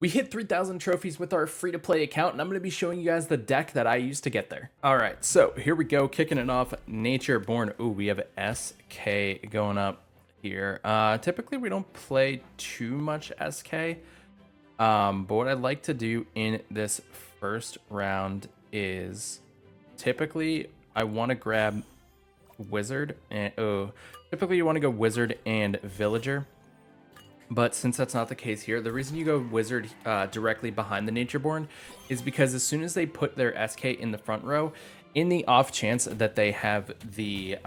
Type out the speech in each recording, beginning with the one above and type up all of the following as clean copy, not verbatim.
We hit 3,000 trophies with our free-to-play account, and I'm going to be showing you guys the deck that I used to get there. All right, so here we go, kicking it off. Nature Born. Ooh, we have SK going up here. Typically, we don't play too much SK, but what I'd like to do in this first round is typically I want to grab Wizard and typically you want to go Wizard and Villager. But since that's not the case here, the reason you go Wizard directly behind the Natureborn is because as soon as they put their SK in the front row, in the off chance that they have the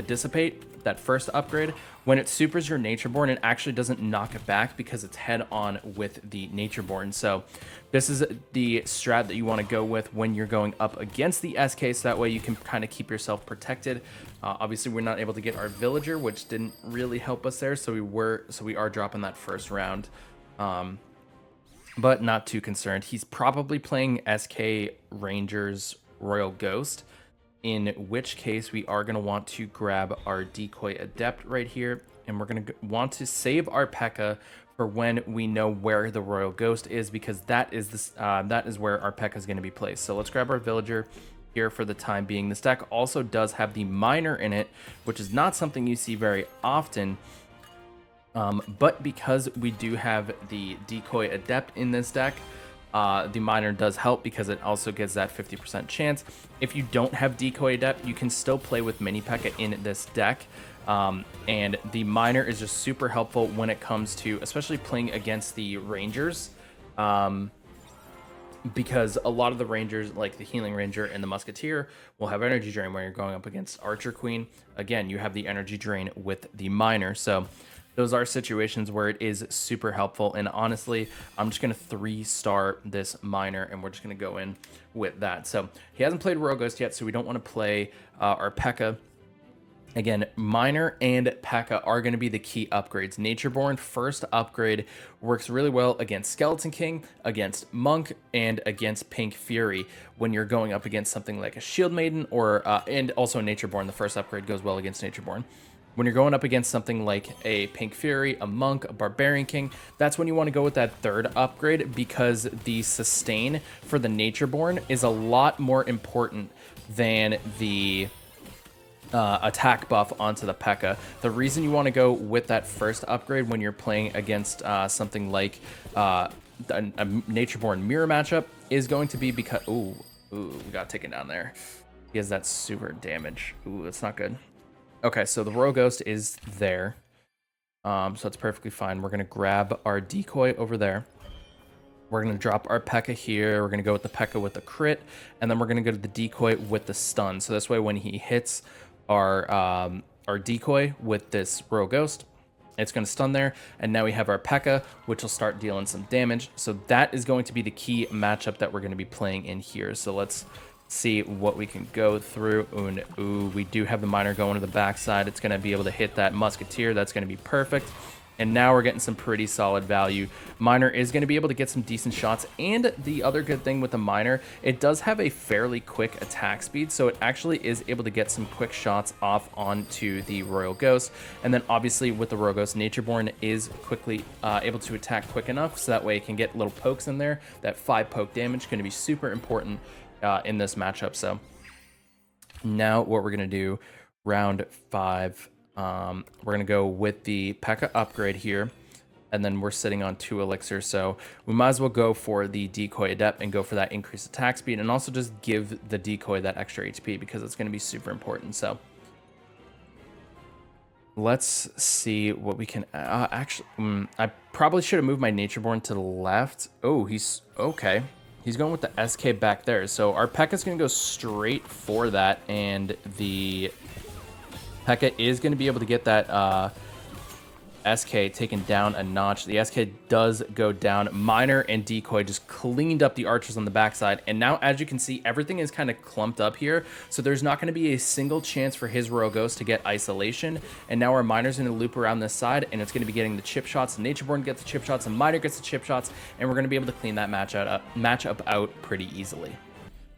Dissipate, that first upgrade, when it supers your Natureborn, it actually doesn't knock it back because it's head on with the Natureborn. So this is the strat that you want to go with when you're going up against the SK, so that way you can kind of keep yourself protected. Obviously, we're not able to get our Villager, which didn't really help us there, so we are dropping that first round. But not too concerned. He's probably playing SK Rangers Royal Ghost, in which case we are going to want to grab our Decoy Adept right here, and we're going to want to save our Pekka for when we know where the Royal Ghost is, because that is where our Pekka is going to be placed. So let's grab our Villager here for the time being. This deck also does have the Miner in it, which is not something you see very often. But because we do have the Decoy Adept in this deck, the Miner does help because it also gives that 50% chance. If you don't have Decoy Adept, you can still play with Mini Pekka in this deck. And the Miner is just super helpful when it comes to especially playing against the Rangers. Because a lot of the Rangers, like the Healing Ranger and the Musketeer, will have energy drain when you're going up against Archer Queen. Again, you have the energy drain with the Miner. So those are situations where it is super helpful. And honestly, I'm just going to 3-star this Miner, and we're just going to go in with that. So he hasn't played Royal Ghost yet, so we don't want to play our Pekka. Again, Miner and Pekka are going to be the key upgrades. Natureborn first upgrade works really well against Skeleton King, against Monk, and against Pink Fury when you're going up against something like a Shield Maiden, or and also Natureborn. The first upgrade goes well against Natureborn. When you're going up against something like a Pink Fury, a Monk, a Barbarian King, that's when you want to go with that third upgrade, because the sustain for the Natureborn is a lot more important than the attack buff onto the Pekka. The reason you want to go with that first upgrade when you're playing against something like a Natureborn mirror matchup is going to be because... Ooh, we got taken down there. He has that super damage. Ooh, that's not good. Okay, so the Royal Ghost is there. So it's perfectly fine. We're going to grab our Decoy over there. We're going to drop our Pekka here. We're going to go with the Pekka with the crit, and then we're going to go to the Decoy with the stun. So this way, when he hits our Decoy with this Royal Ghost, it's going to stun there, and now we have our Pekka, which will start dealing some damage. So that is going to be the key matchup that we're going to be playing in here. So let's see what we can go through. Ooh, we do have the Miner going to the backside. It's going to be able to hit that Musketeer. That's going to be perfect. And now we're getting some pretty solid value. Miner is going to be able to get some decent shots. And the other good thing with the Miner, it does have a fairly quick attack speed. So it actually is able to get some quick shots off onto the Royal Ghost. And then obviously with the Royal Ghost, Natureborn is quickly able to attack quick enough, so that way it can get little pokes in there. That 5 poke damage is going to be super important in this matchup. So now what we're going to do, round 5, we're going to go with the Pekka upgrade here, and then we're sitting on 2 elixirs, so we might as well go for the Decoy Adept and go for that increased attack speed, and also just give the Decoy that extra HP because it's going to be super important. So let's see what we can actually I probably should have moved my Natureborn to the left. Oh, he's okay. He's going with the SK back there. So our Pekka's going to go straight for that, and the Pekka is going to be able to get that SK taken down a notch. The SK does go down. Miner and Decoy just cleaned up the archers on the backside, and now as you can see, everything is kind of clumped up here, so there's not going to be a single chance for his Royal Ghost to get isolation. And now our Miner's going to loop around this side, and it's going to be getting the chip shots. Natureborn gets the chip shots, and Miner gets the chip shots, and we're going to be able to clean that matchup out pretty easily.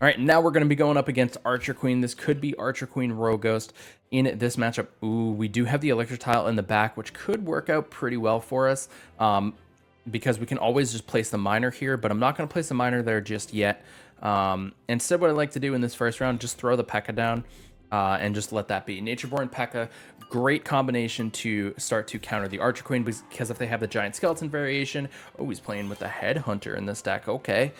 All right, now we're going to be going up against Archer Queen. This could be Archer Queen Royal Ghost in this matchup. Ooh, we do have the Electro Tile in the back, which could work out pretty well for us. because we can always just place the miner here, but I'm not going to place the miner there just yet. Instead, what I like to do in this first round, just throw the Pekka down and just let that be. Natureborn Pekka, great combination to start to counter the Archer Queen, because if they have the Giant Skeleton variation, oh, he's playing with the Headhunter in this deck, okay.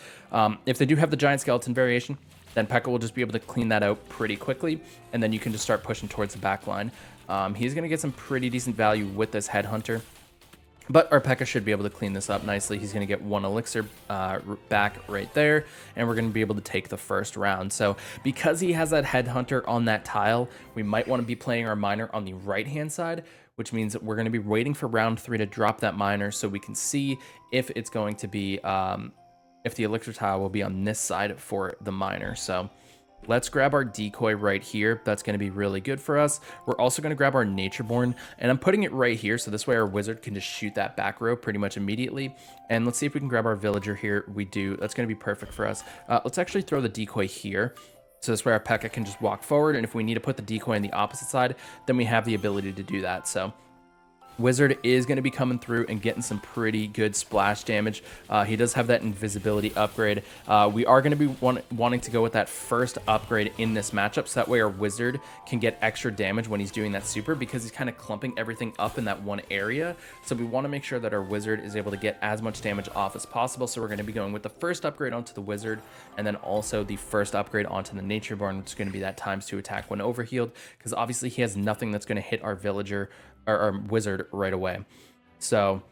If they do have the Giant Skeleton variation, then Pekka will just be able to clean that out pretty quickly, and then you can just start pushing towards the back line. He's going to get some pretty decent value with this Headhunter. But our Pekka should be able to clean this up nicely. He's going to get 1 elixir back right there, and we're going to be able to take the first round. So because he has that Headhunter on that tile, we might want to be playing our miner on the right-hand side, which means that we're going to be waiting for round 3 to drop that miner so we can see if it's going to be, if the elixir tile will be on this side for the miner. So let's grab our decoy right here. That's going to be really good for us. We're also going to grab our Natureborn, and I'm putting it right here, so this way our wizard can just shoot that back row pretty much immediately. And let's see if we can grab our villager here. We do. That's going to be perfect for us. Let's actually throw the decoy here, so this way our Pekka can just walk forward, and if we need to put the decoy on the opposite side, then we have the ability to do that. So Wizard is going to be coming through and getting some pretty good splash damage. He does have that invisibility upgrade. We are going to be wanting to go with that first upgrade in this matchup, so that way our Wizard can get extra damage when he's doing that super, because he's kind of clumping everything up in that one area. So we want to make sure that our Wizard is able to get as much damage off as possible. So we're going to be going with the first upgrade onto the Wizard, and then also the first upgrade onto the Natureborn, which is going to be that ×2 attack when overhealed, because obviously he has nothing that's going to hit our villager or our wizard right away. So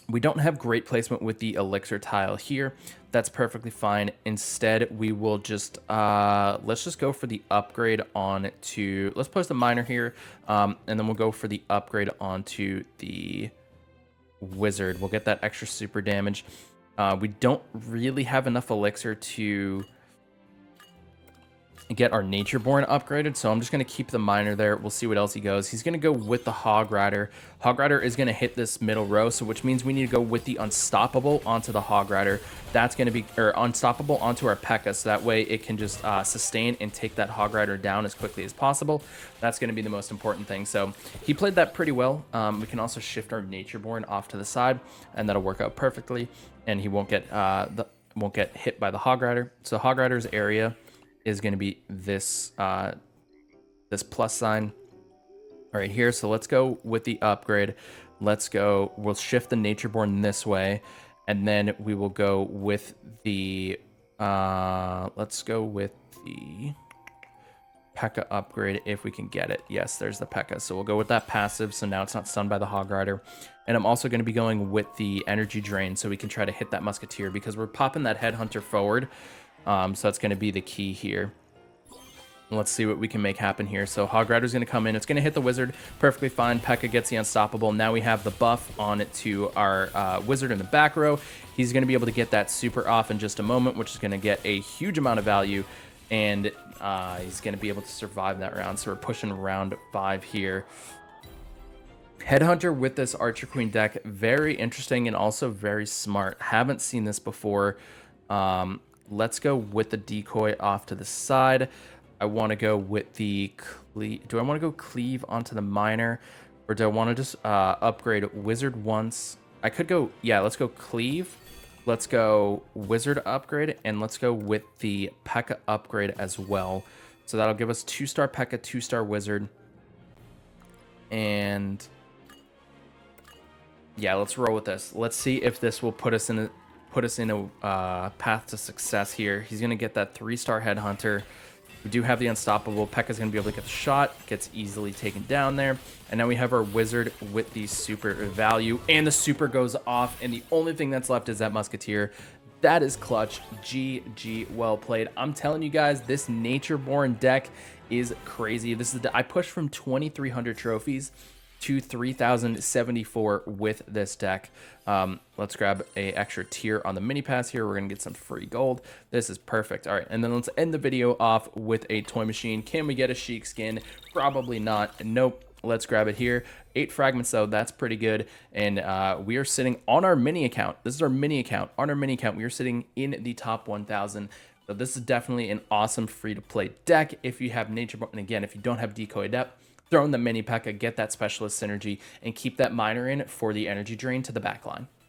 we don't have great placement with the elixir tile here. That's perfectly fine. Instead, we will just let's just go for the upgrade on to, let's place the miner here, and then we'll go for the upgrade onto the wizard. We'll get that extra super damage. We don't really have enough elixir to get our Natureborn upgraded, so I'm just going to keep the miner there. We'll see what else he goes. He's going to go with the Hog Rider. Hog Rider is going to hit this middle row, so which means we need to go with the Unstoppable onto the Hog Rider. That's going to be, or Unstoppable onto our Pekka, so that way it can just sustain and take that Hog Rider down as quickly as possible. That's going to be the most important thing. So he played that pretty well. We can also shift our Natureborn off to the side, and that'll work out perfectly, and he won't get won't get hit by the Hog Rider. So Hog Rider's area is going to be this this plus sign right here. So let's go with the upgrade. Let's go, we'll shift the Natureborn this way, and then we will go with the let's go with the Pekka upgrade if we can get it. Yes, there's the Pekka. So we'll go with that passive, so now it's not stunned by the Hog Rider. And I'm also going to be going with the energy drain, so we can try to hit that musketeer, because we're popping that headhunter forward. So that's going to be the key here. Let's see what we can make happen here. So Hog Rider's going to come in. It's going to hit the wizard. Perfectly fine. Pekka gets the unstoppable. Now we have the buff on it to our wizard in the back row. He's going to be able to get that super off in just a moment, which is going to get a huge amount of value. And he's going to be able to survive that round. So we're pushing round 5 here. Headhunter with this Archer Queen deck. Very interesting and also very smart. Haven't seen this before. Let's go with the decoy off to the side. I want to go with the cleave. Do I want to go cleave onto the miner, or do I want to just upgrade wizard once? I could go, yeah, let's go cleave. Let's go wizard upgrade, and let's go with the Pekka upgrade as well. So that'll give us 2-star Pekka, 2-star wizard. And yeah, let's roll with this. Let's see if this will put us in a path to success here. He's going to get that 3-star headhunter. We do have the unstoppable. Pekka's going to be able to get the shot. Gets easily taken down there. And now we have our wizard with the super value. And the super goes off. And the only thing that's left is that musketeer. That is clutch. GG, well played. I'm telling you guys, this Natureborn deck is crazy. This is I pushed from 2,300 trophies to 3,074 with this deck. Let's grab a extra tier on the mini pass here. We're gonna get some free gold. This is perfect. All right, and then let's end the video off with a toy machine. Can we get a Sheik skin? Probably not. Nope. Let's grab it here. 8 fragments though, that's pretty good. And we are sitting on our mini account. This is our mini account. On our mini account, we are sitting in the top 1,000. So this is definitely an awesome free-to-play deck if you have Natureborn. And again, if you don't have Decoy Adept, throw in the mini Pekka, get that specialist synergy, and keep that miner in for the energy drain to the back line.